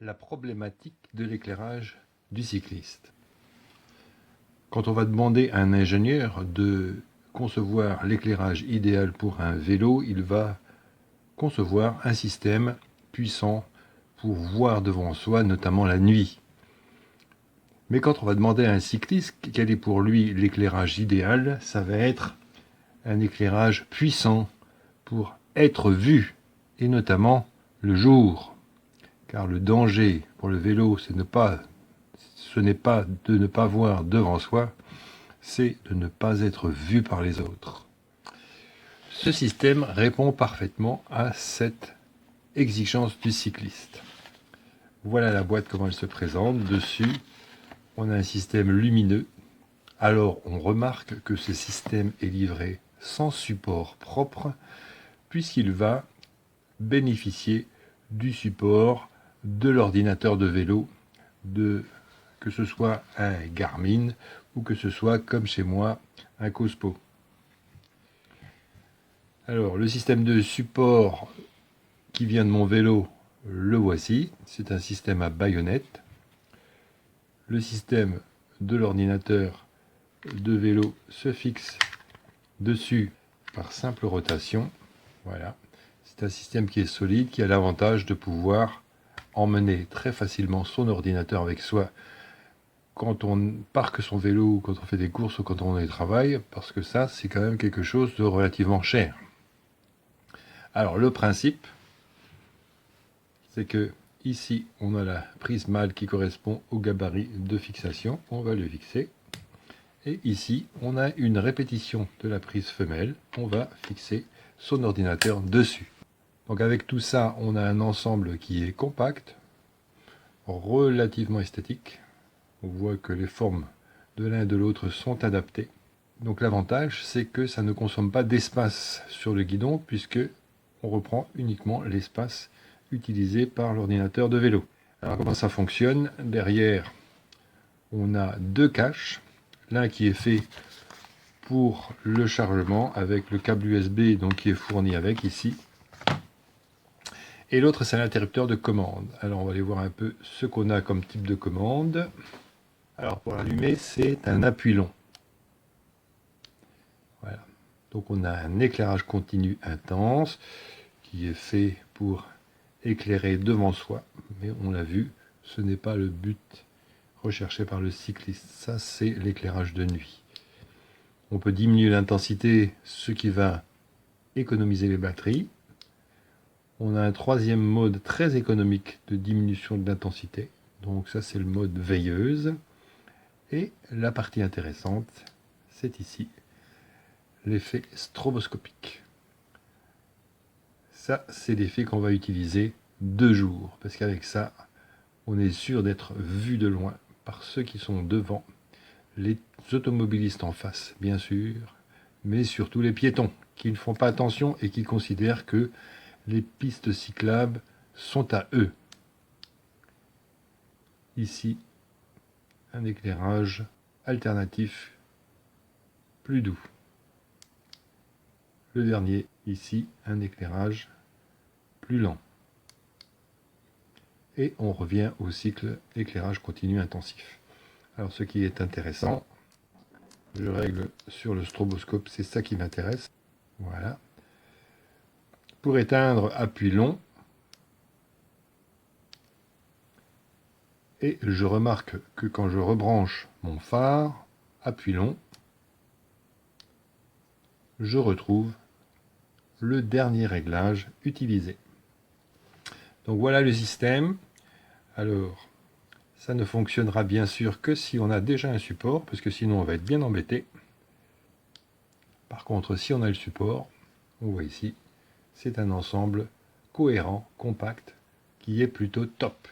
la problématique de l'éclairage du cycliste. Quand on va demander à un ingénieur de concevoir l'éclairage idéal pour un vélo, il va concevoir un système puissant pour voir devant soi, notamment la nuit. Mais quand on va demander à un cycliste quel est pour lui l'éclairage idéal, ça va être un éclairage puissant pour être vu, et notamment le jour. Car le danger pour le vélo, ce n'est pas de ne pas voir devant soi, c'est de ne pas être vu par les autres. Ce système répond parfaitement à cette exigence du cycliste. Voilà la boîte comment elle se présente. Dessus, on a un système lumineux. Alors, on remarque que ce système est livré sans support propre, puisqu'il va bénéficier du support de l'ordinateur de vélo, que ce soit un Garmin ou que ce soit, comme chez moi, un Cospo. Alors, le système de support qui vient de mon vélo, le voici. C'est un système à baïonnette. Le système de l'ordinateur de vélo se fixe dessus par simple rotation. Voilà. C'est un système qui est solide, qui a l'avantage de pouvoir emmener très facilement son ordinateur avec soi quand on parque son vélo, ou quand on fait des courses ou quand on est au travail, parce que ça, c'est quand même quelque chose de relativement cher. Alors, le principe, c'est que ici, on a la prise mâle qui correspond au gabarit de fixation. On va le fixer. Et ici, on a une répétition de la prise femelle. On va fixer son ordinateur dessus. Donc avec tout ça, on a un ensemble qui est compact, relativement esthétique. On voit que les formes de l'un et de l'autre sont adaptées. Donc l'avantage, c'est que ça ne consomme pas d'espace sur le guidon, puisque on reprend uniquement l'espace utilisé par l'ordinateur de vélo. Alors comment ça fonctionne? Derrière, on a deux caches. L'un qui est fait pour le chargement avec le câble USB donc qui est fourni avec ici. Et l'autre, c'est l'interrupteur de commande. Alors on va aller voir un peu ce qu'on a comme type de commande. Alors pour allumer, c'est un appui long. Voilà. Donc on a un éclairage continu intense qui est fait pour éclairer devant soi. Mais on l'a vu, ce n'est pas le but recherché par le cycliste. Ça, c'est l'éclairage de nuit. On peut diminuer l'intensité, ce qui va économiser les batteries. On a un troisième mode très économique de diminution de l'intensité. Donc ça, c'est le mode veilleuse. Et la partie intéressante, c'est ici, l'effet stroboscopique. Ça, c'est l'effet qu'on va utiliser de jour. Parce qu'avec ça, on est sûr d'être vu de loin par ceux qui sont devant, les automobilistes en face, bien sûr, mais surtout les piétons, qui ne font pas attention et qui considèrent que les pistes cyclables sont à eux. Ici, un éclairage alternatif plus doux. Le dernier, ici, un éclairage plus lent. Et on revient au cycle éclairage continu intensif. Alors ce qui est intéressant, je règle sur le stroboscope, c'est ça qui m'intéresse. Voilà. Pour éteindre, appui long. Et je remarque que quand je rebranche mon phare, appui long, je retrouve le dernier réglage utilisé. Donc voilà le système. Alors, ça ne fonctionnera bien sûr que si on a déjà un support, parce que sinon on va être bien embêté. Par contre, si on a le support, on voit ici, c'est un ensemble cohérent, compact, qui est plutôt top.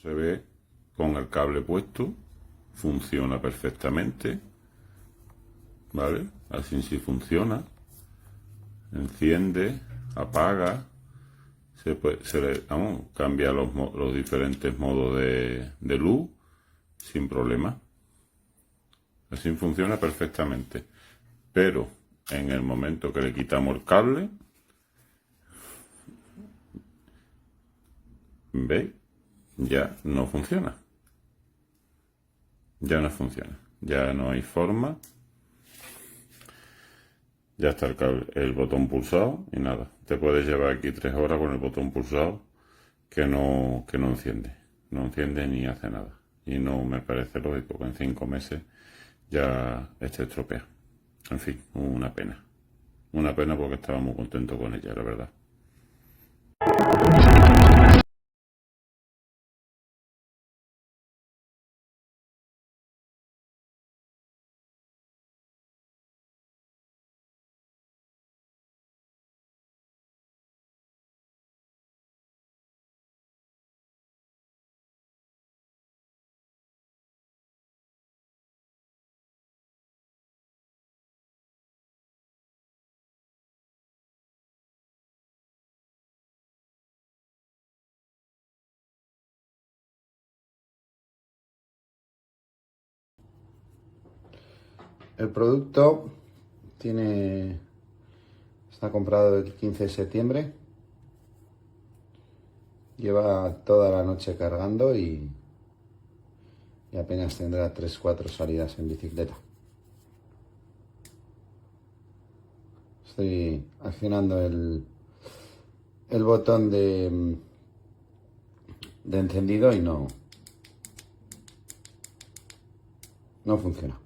Se ve con el cable puesto, funciona perfectamente, ¿vale? Así sí funciona. Enciende, apaga, cambia los diferentes modos de luz sin problema. Así funciona perfectamente. Pero en el momento que le quitamos el cable, ¿veis? Ya no funciona. Ya no funciona. Ya no hay forma. Ya está el botón pulsado y nada. Te puedes llevar aquí 3 horas con el botón pulsado que no enciende. No enciende ni hace nada. Y no me parece lógico que en 5 meses ya esté estropeado. En fin, una pena. Una pena porque estaba muy contento con ella, la verdad. El producto está comprado el 15 de septiembre. Lleva toda la noche cargando y apenas tendrá 3-4 salidas en bicicleta. Estoy accionando el botón de encendido y no funciona.